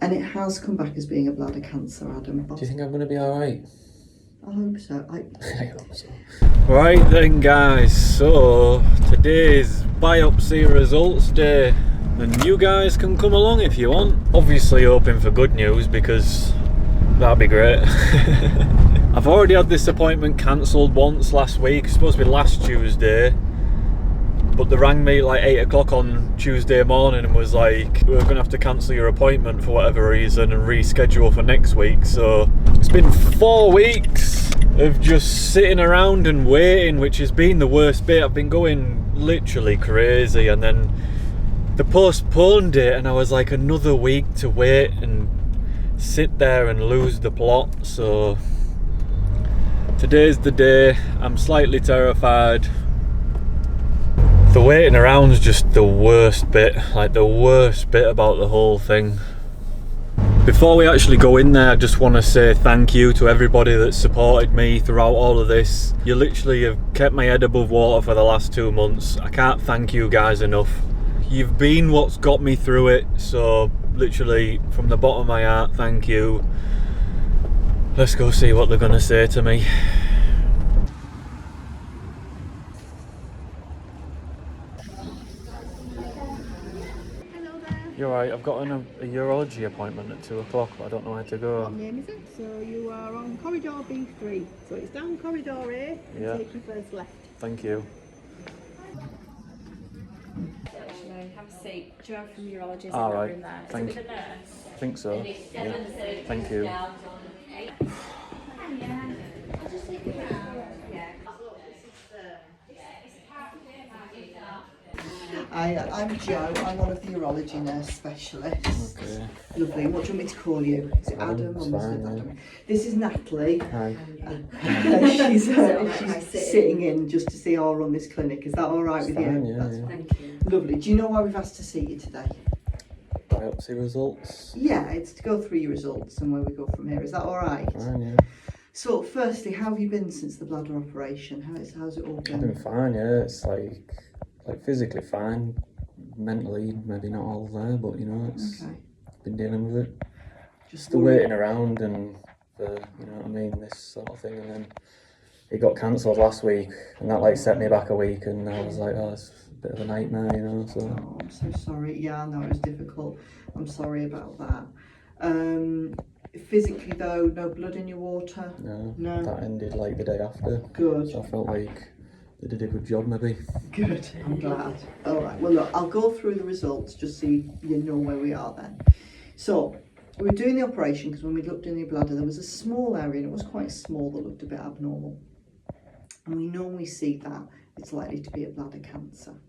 And it has come back as being a bladder cancer, Adam. Do you think I'm going to be alright? I hope so. I hope so. Right then guys, so today's biopsy results day, and you guys can come along if you want. Obviously hoping for good news because that'd be great. I've already had this appointment cancelled once last week. It's supposed to be last Tuesday, but they rang me like 8 o'clock on Tuesday morning and was like, we're going to have to cancel your appointment for whatever reason and reschedule for next week. So it's been 4 weeks of just sitting around and waiting, which has been the worst bit. I've been going literally crazy, and then they postponed it and I was like, another week to wait and sit there and lose the plot. So today's the day. I'm slightly terrified. The waiting around's just the worst bit, like the worst bit about the whole thing. Before we actually go in there, I just want to say thank you to everybody that supported me throughout all of this. You literally have kept my head above water for the last 2 months. I can't thank you guys enough. You've been what's got me through it, so literally from the bottom of my heart, thank you. Let's go see what they're gonna say to me. You're right, I've got a urology appointment at 2 o'clock, but I don't know where to go. What name is it? So you are on corridor B3. So it's down corridor A and Yeah. take your first left. Thank you. Have a seat. Joe from urology is All in right. room there. Thank Is it with the nurse? I think so. Yeah. Thank you. I'm Joe. I'm one of the urology nurse specialists. Okay. Lovely. What do you want me to call you? Is it Adam or Fine, Mr. yeah. Adam? This is Natalie. Hi. She's sitting in just to see how I run this clinic. Is that all right with Fine, you? yeah, That's yeah. fine. Lovely. Do you know why we've asked to see you today? Biopsy results. Yeah, it's to go through your results and where we go from here. Is that all right? Fine, yeah. So, firstly, how have you been since the bladder operation? How's it all I've been? been fine, yeah. It's like physically fine. Mentally, maybe not all there, but you know, it's Okay. been dealing with it. Just The waiting around and the, you know what I mean, this sort of thing, and then it got cancelled last week, and that like set me back a week, and I was like, oh, it's a bit of a nightmare, you know. So Oh, I'm so sorry. Yeah, I know it was difficult. I'm sorry about that. Physically though, no blood in your water? no, that ended like the day after. Good. So I felt like they did a good job, maybe. Good, I'm glad. All right, well look, I'll go through the results just so you know where we are then. So, we were doing the operation because when we looked in your bladder there was a small area, and it was quite small, that looked a bit abnormal. And we normally see that it's likely to be a bladder cancer.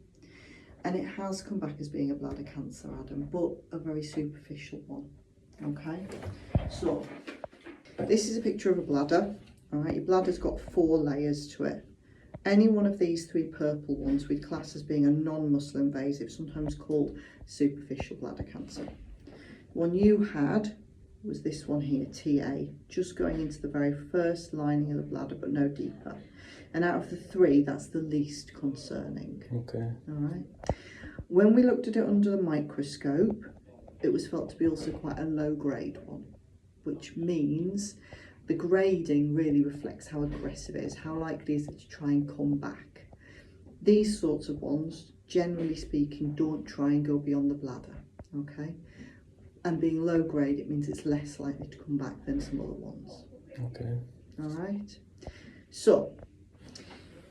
And it has come back as being a bladder cancer, Adam, but a very superficial one, okay? So, this is a picture of a bladder, all right? Your bladder's got 4 layers to it. Any one of these 3 purple ones we'd class as being a non-muscle invasive, sometimes called superficial bladder cancer. One you had was this one here, TA, just going into the very first lining of the bladder, but no deeper. And out of the 3, that's the least concerning. Okay. All right. When we looked at it under the microscope, it was felt to be also quite a low-grade one, which means the grading really reflects how aggressive it is, how likely is it to try and come back. These sorts of ones, generally speaking, don't try and go beyond the bladder, okay? And being low grade, it means it's less likely to come back than some other ones. Okay. All right. So,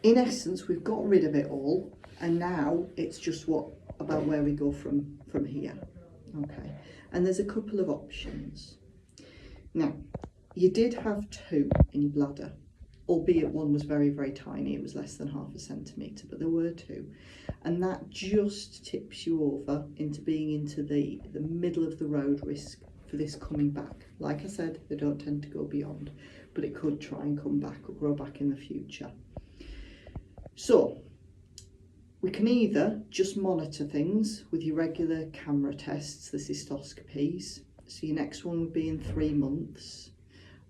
in essence, we've got rid of it all, and now it's just about where we go from here. Okay. And there's a couple of options. Now, you did have 2 in your bladder, albeit one was very, very tiny. It was less than ½ centimetre, but there were 2. And that just tips you over into being into the middle of the road risk for this coming back. Like I said, they don't tend to go beyond, but it could try and come back or grow back in the future. So, we can either just monitor things with your regular camera tests, the cystoscopies. So your next one would be in 3 months.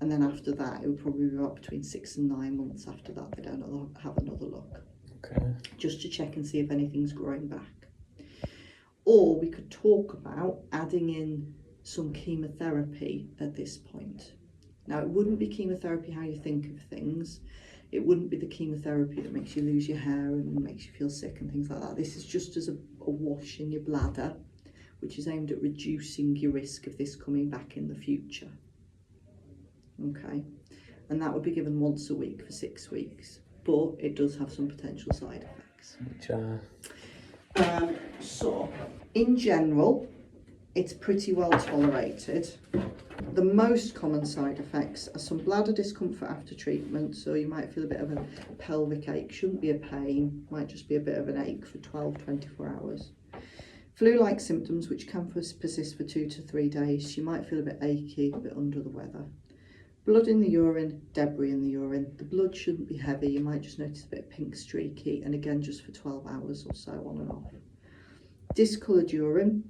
And then after that, it would probably be about between 6 and 9 months after that, they'd have another look. Okay. Just to check and see if anything's growing back. Or we could talk about adding in some chemotherapy at this point. Now, it wouldn't be chemotherapy how you think of things. It wouldn't be the chemotherapy that makes you lose your hair and makes you feel sick and things like that. This is just as a wash in your bladder, which is aimed at reducing your risk of this coming back in the future. Okay, and that would be given once a week for 6 weeks, but it does have some potential side effects. Which are... So, in general, it's pretty well tolerated. The most common side effects are some bladder discomfort after treatment, so you might feel a bit of a pelvic ache, shouldn't be a pain, might just be a bit of an ache for 12-24 hours. Flu-like symptoms which can persist for 2 to 3 days. You might feel a bit achy, a bit under the weather. Blood in the urine, debris in the urine. The blood shouldn't be heavy, you might just notice a bit pink streaky, and again just for 12 hours or so, on and off. Discoloured urine.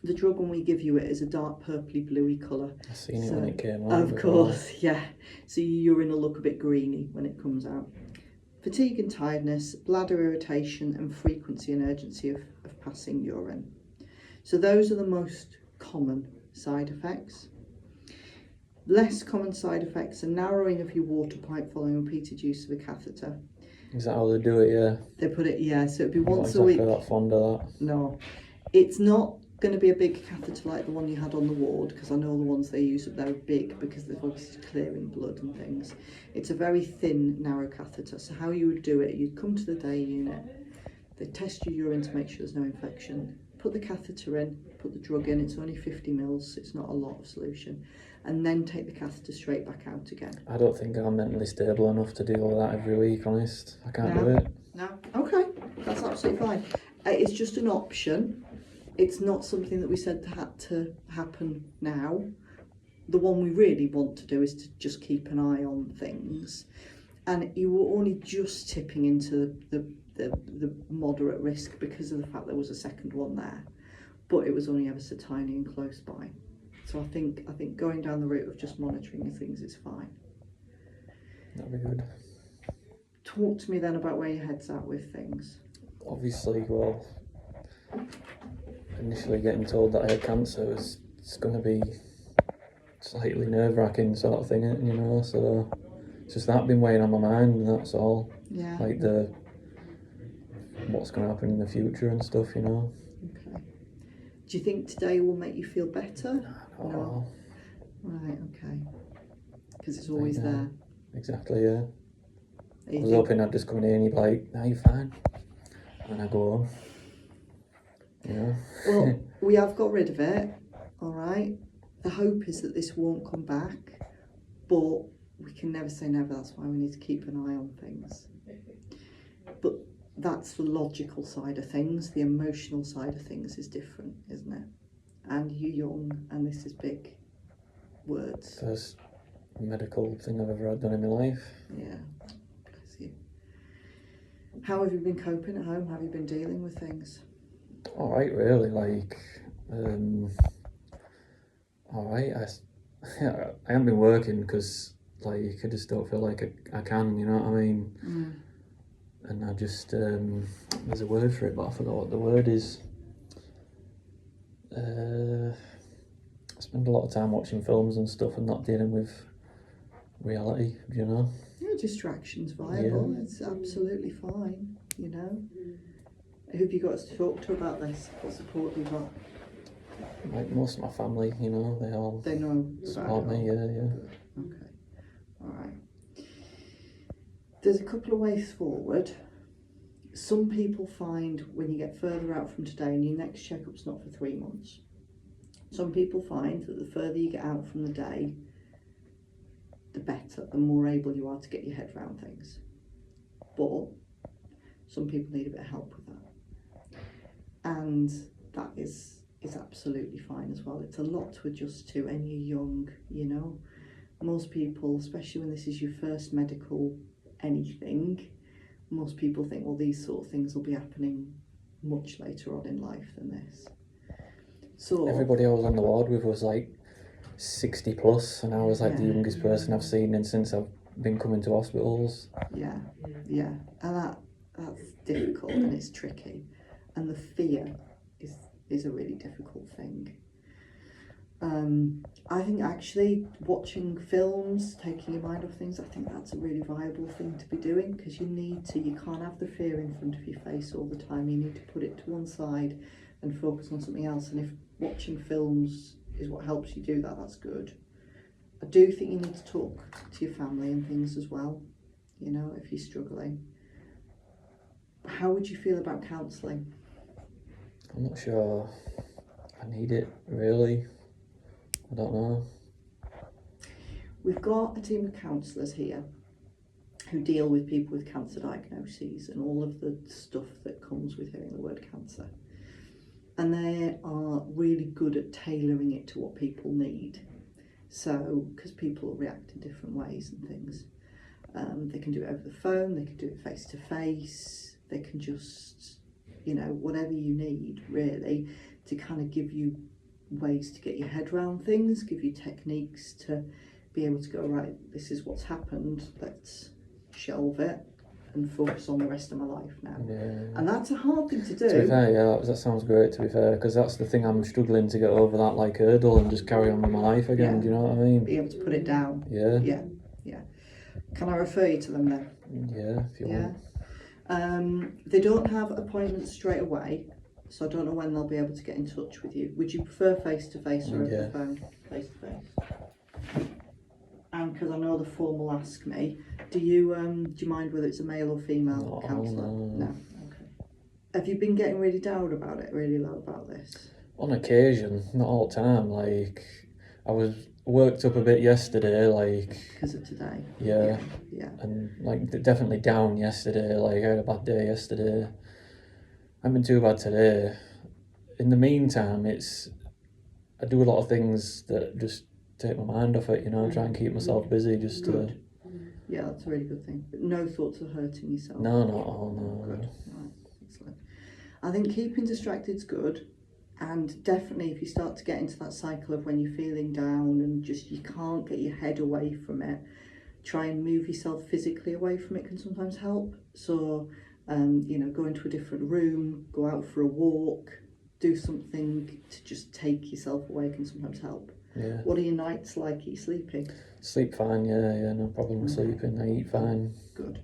The drug when we give you it is a dark purpley bluey colour. I seen it when it came out. Of course, yeah. So your urine will look a bit greeny when it comes out. Fatigue and tiredness, bladder irritation, and frequency and urgency of passing urine. So those are the most common side effects. Less common side effects are narrowing of your water pipe following repeated use of a catheter. Is that how they do it? Yeah. They put it, yeah, so it'd be I'm not once a week. exactly that fond of that. No, it's not going to be a big catheter like the one you had on the ward, because I know the ones they use up there are big because they're obviously clearing blood and things. It's a very thin, narrow catheter. So how you would do it, you'd come to the day unit, they test your urine to make sure there's no infection, put the catheter in, put the drug in, it's only 50 mils, so it's not a lot of solution, and then take the catheter straight back out again. I don't think I'm mentally stable enough to do all that every week, honest. I can't do it. No, okay, that's absolutely fine. It's just an option. It's not something that we said had to happen now. The one we really want to do is to just keep an eye on things. And you were only just tipping into the moderate risk because of the fact there was a second one there. But it was only ever so tiny and close by. So I think going down the route of just monitoring things is fine. That'd be good. Talk to me then about where your head's at with things. Obviously, well, initially getting told that I had cancer it's going to be slightly nerve-wracking sort of thing, you know, so it's just that been weighing on my mind, and that's all. Yeah. Like what's going to happen in the future and stuff, you know. Okay. Do you think today will make you feel better? No. Right, okay. Because it's always there. Exactly, yeah. I was hoping I'd just come in here and he'd be like, "No, you're fine." And I go on. You know? Well, we have got rid of it, alright. The hope is that this won't come back, but we can never say never, that's why we need to keep an eye on things. But that's the logical side of things. The emotional side of things is different, isn't it? And you're young, and this is big words. First medical thing I've ever had done in my life. Yeah, bless you. How have you been coping at home? How have you been dealing with things? Alright, really, like, alright, I haven't been working because, like, I just don't feel like I can, you know what I mean? Mm. And I just, there's a word for it, but I forgot what the word is. I spend a lot of time watching films and stuff and not dealing with reality, you know? Yeah, distraction's viable, Yeah. It's absolutely fine, you know? Who have you got to talk to about this? What support have you got? Like most of my family, you know, they all They know support about it me, all. yeah. Okay, alright. There's a couple of ways forward. Some people find when you get further out from today, and your next check-up's not for 3 months. Some people find that the further you get out from the day, the better, the more able you are to get your head around things. But some people need a bit of help with that. And that is absolutely fine as well. It's a lot to adjust to, and you're young, you know. Most people, especially when this is your first medical anything, most people think, well, these sort of things will be happening much later on in life than this. So Everybody I was on the ward with was like 60 plus, and I was like the youngest person I've seen and since I've been coming to hospitals. Yeah, and that's difficult and it's tricky, and the fear is a really difficult thing. I think actually watching films, taking your mind off things, I think that's a really viable thing to be doing, because you can't have the fear in front of your face all the time. You need to put it to one side and focus on something else. And if watching films is what helps you do that, that's good. I do think you need to talk to your family and things as well, you know, if you're struggling. How would you feel about counselling? I'm not sure I need it, really. I don't know. We've got a team of counsellors here who deal with people with cancer diagnoses and all of the stuff that comes with hearing the word cancer. And they are really good at tailoring it to what people need. So, because people react in different ways and things. They can do it over the phone, they can do it face to face, they can just, you know, whatever you need really, to kind of give you ways to get your head around things, give you techniques to be able to go, right, this is what's happened, let's shelve it and focus on the rest of my life now. Yeah. And that's a hard thing to do. To be fair, yeah, that sounds great, to be fair, because that's the thing, I'm struggling to get over that like hurdle and just carry on with my life again, Yeah. do you know what I mean? Be able to put it down. Yeah. Yeah. Can I refer you to them then? Yeah, if you want. They don't have appointments straight away, so I don't know when they'll be able to get in touch with you. Would you prefer face to face or over Yeah. the phone? Face to face. And because I know the form will ask me, do you mind whether it's a male or female Not at all, counsellor? no. Okay. Have you been getting really down about it, really low about this? On occasion, not all the time. Like, I was worked up a bit yesterday, like, Because of today? yeah, Yeah. and like definitely down yesterday. Like, I had a bad day yesterday. I haven't been too bad today. In the meantime, I do a lot of things that just take my mind off it, you know, try and keep myself busy just to... Good. Yeah, that's a really good thing. But no thoughts of hurting yourself? No, not at all, no. Good. Right, excellent. I think keeping distracted is good, and definitely if you start to get into that cycle of when you're feeling down and just you can't get your head away from it, try and move yourself physically away from it can sometimes help. So, you know, go into a different room, go out for a walk, do something to just take yourself away can sometimes help. Yeah. What are your nights like? Are you sleeping? Sleep fine, yeah, no problem with sleeping. I eat fine. Good.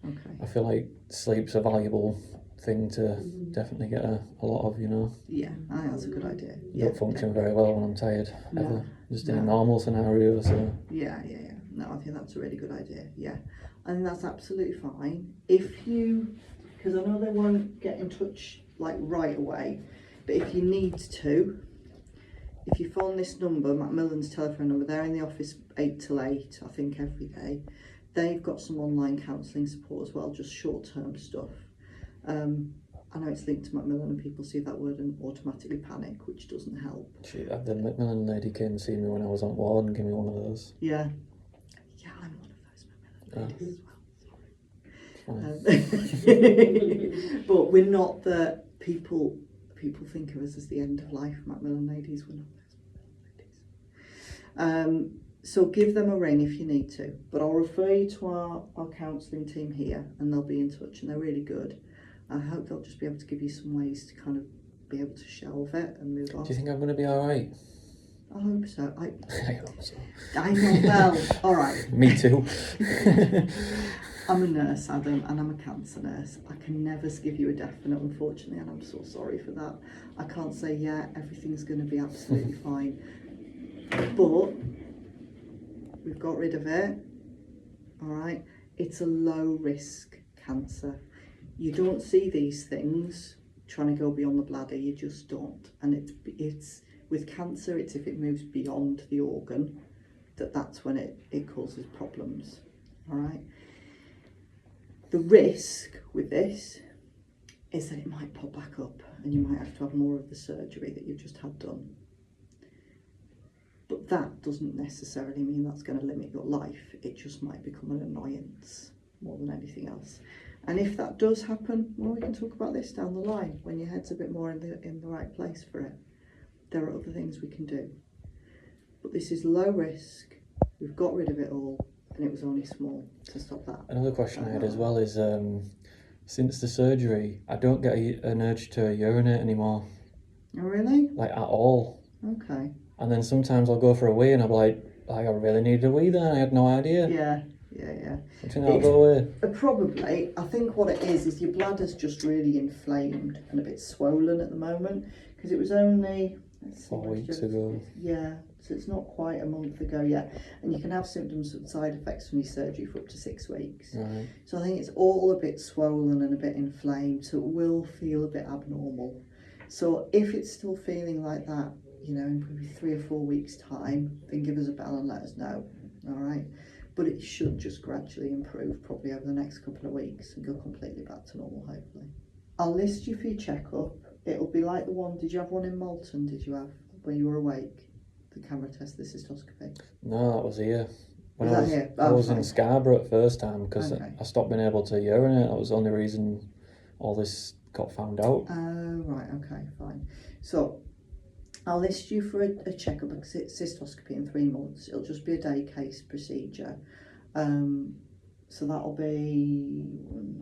Okay. I feel like sleep's a valuable thing to definitely get a lot of, you know. Yeah, I think that's a good idea. I Yeah. don't function very well when I'm tired, No, ever. Just in a no. normal scenario, so... Yeah. No, I think that's a really good idea. Yeah, I think that's absolutely fine. If you, because I know they won't get in touch like right away, but if you need to, if you phone this number, Macmillan's telephone number, they're in the office 8 till 8, I think, every day. They've got some online counselling support as well, just short-term stuff. I know it's linked to Macmillan and people see that word and automatically panic, which doesn't help. The Macmillan lady came and see me when I was on ward and gave me one of those. Yeah. Yeah, I'm one of those Macmillan ladies Fine. as well. But we're not the people think of us as the end of life, Macmillan ladies. We're not those Macmillan ladies. So give them a ring if you need to. But I'll refer you to our counselling team here and they'll be in touch and they're really good. I hope they'll just be able to give you some ways to kind of be able to shelve it and move on. Do you think I'm going to be alright? I hope so. I hope so. I know, well, all right. Me too. I'm a nurse, Adam, and I'm a cancer nurse. I can never give you a definite, unfortunately, and I'm so sorry for that. I can't say, yeah, everything's going to be absolutely fine. But we've got rid of it, all right? It's a low-risk cancer. You don't see these things trying to go beyond the bladder, you just don't. And it's with cancer, it's if it moves beyond the organ, that's when it causes problems, all right? The risk with this is that it might pop back up and you might have to have more of the surgery that you've just had done. But that doesn't necessarily mean that's going to limit your life. It just might become an annoyance more than anything else. And if that does happen, well, we can talk about this down the line when your head's a bit more in the right place for it. There are other things we can do. But this is low risk. We've got rid of it all. And it was only small to stop that. Another question I had as well is, since the surgery, I don't get an urge to urinate anymore. Oh, really? Like, at all. Okay. And then sometimes I'll go for a wee and I'm like I really needed a wee then. I had no idea. Yeah. I think that'll go away. Probably. I think what it is your bladder's just really inflamed and a bit swollen at the moment, because it was only 4 weeks ago. Yeah, so it's not quite a month ago yet, and you can have symptoms and side effects from your surgery for up to 6 weeks. Right. So I think it's all a bit swollen and a bit inflamed, so it will feel a bit abnormal. So if it's still feeling like that, in probably 3 or 4 weeks' time, then give us a bell and let us know. All right. But it should just gradually improve, probably over the next couple of weeks, and go completely back to normal, hopefully. I'll list you for your checkup. It'll be like the one, did you have one in Malton, did you have, when you were awake? The camera test, the cystoscopy? No, that was here. When Was I that was, here? I Oh, was in fine. Scarborough at first time because Okay. I stopped being able to urinate. That was the only reason all this got found out. Oh, right, okay, fine. So, I'll list you for a checkup, a cystoscopy in 3 months. It'll just be a day case procedure. So that'll be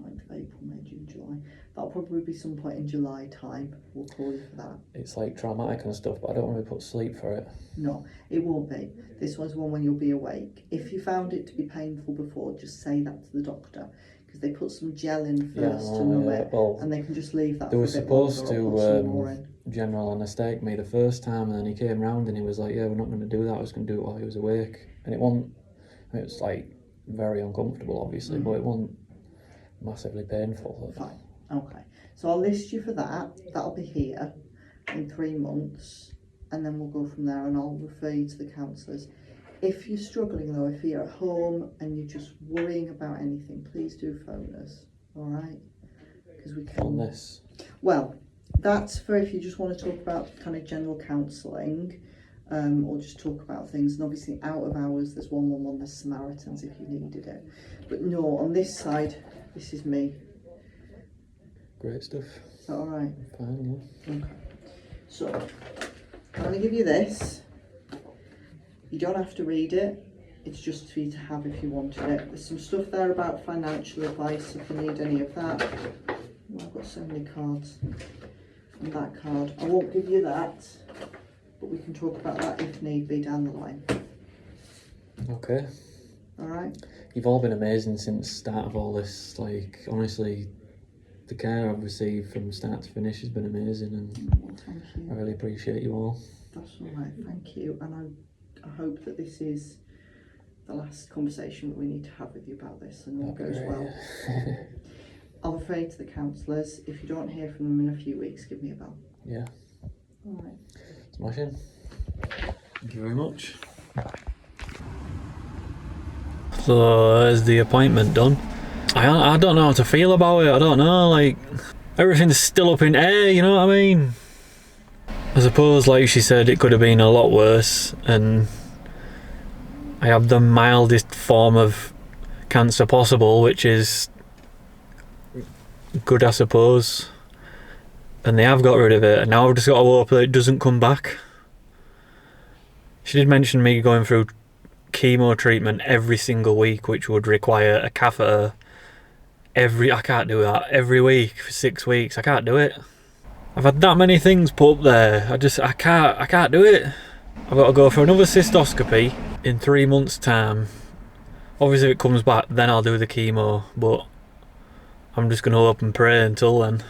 9th of April, May, June, July. That'll probably be some point in July time. We'll call you for that. It's like traumatic and stuff, but I don't want to put sleep for it. No, it won't be. This one's one when you'll be awake. If you found it to be painful before, just say that to the doctor, because they put some gel in first to numb it, well, and they can just leave that they for were a bit supposed longer or put some more to in. general anaesthetic me the first time, and then he came round and he was like, yeah, we're not going to do that, I was going to do it while he was awake. And it was like very uncomfortable obviously, but it wasn't massively painful. Fine, okay. So I'll list you for that. That'll be here in 3 months, and then we'll go from there, and I'll refer you to the counsellors. If you're struggling though, if you're at home and you're just worrying about anything, please do phone us, all right? Because we can... On this. Well, that's for if you just want to talk about kind of general counselling, or just talk about things. And obviously out of hours, there's 111, there's Samaritans if you needed it. But no, on this side, this is me. Great stuff. Is that all right? Fine, yeah. Okay. So, I'm going to give you this. You don't have to read it. It's just for you to have if you wanted it. There's some stuff there about financial advice if you need any of that. Oh, I've got so many cards. And that card. I won't give you that, but we can talk about that if need be down the line. Okay. All right? You've all been amazing since the start of all this. Like, honestly, the care I've received from start to finish has been amazing, and Well, thank I you. really appreciate you all. That's all right. Thank you. And I hope that this is the last conversation that we need to have with you about this, and all goes well. I'll refer you to the counsellors. If you don't hear from them in a few weeks, give me a bell. Yeah. All right. Smashing. Thank you very much. So, is the appointment done? I don't know how to feel about it. I don't know, like, everything's still up in air, you know what I mean? I suppose, like she said, it could have been a lot worse, and I have the mildest form of cancer possible, which is good, I suppose. And they have got rid of it, and now I've just got to hope that it doesn't come back. She did mention me going through chemo treatment every single week, which would require a catheter I can't do that every week for 6 weeks. I can't do it. I've had that many things put up there. I can't do it. I've got to go for another cystoscopy in 3 months' time. Obviously, if it comes back, then I'll do the chemo, but I'm just going to hope and pray until then.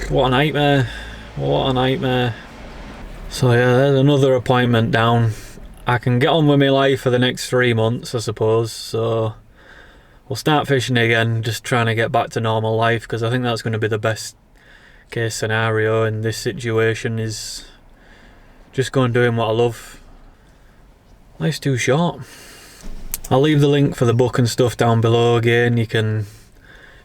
What a nightmare. What a nightmare. So yeah, there's another appointment down. I can get on with my life for the next 3 months, I suppose. So we'll start fishing again, just trying to get back to normal life, because I think that's going to be the best case scenario in this situation, is just going doing what I love. Life's too short. I'll leave the link for the book and stuff down below again. You can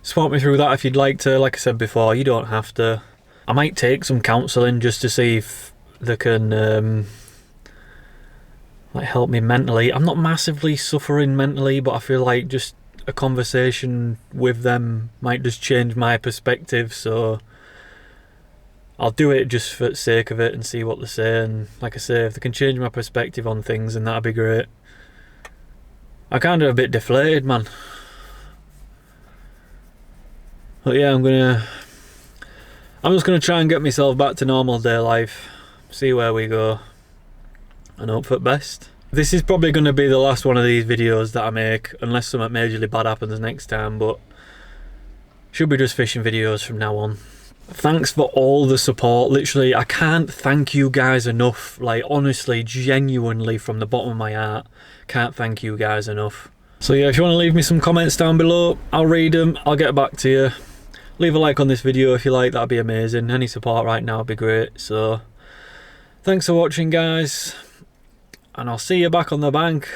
swap me through that if you'd like to. Like I said before, you don't have to. I might take some counselling just to see if they can like help me mentally. I'm not massively suffering mentally, but I feel like just a conversation with them might just change my perspective, so I'll do it just for the sake of it and see what they say. And like I say, if they can change my perspective on things, then that'd be great. I'm kind of a bit deflated, man. But yeah, I'm I'm just going to try and get myself back to normal day life, see where we go, and hope for the best. This is probably going to be the last one of these videos that I make, unless something majorly bad happens next time, but should be just fishing videos from now on. Thanks for all the support. Literally, I can't thank you guys enough. Like, honestly, genuinely, from the bottom of my heart, can't thank you guys enough. So yeah, if you want to leave me some comments down below, I'll read them, I'll get back to you. Leave a like on this video if you like, that'd be amazing. Any support right now would be great. So thanks for watching, guys, and I'll see you back on the bank.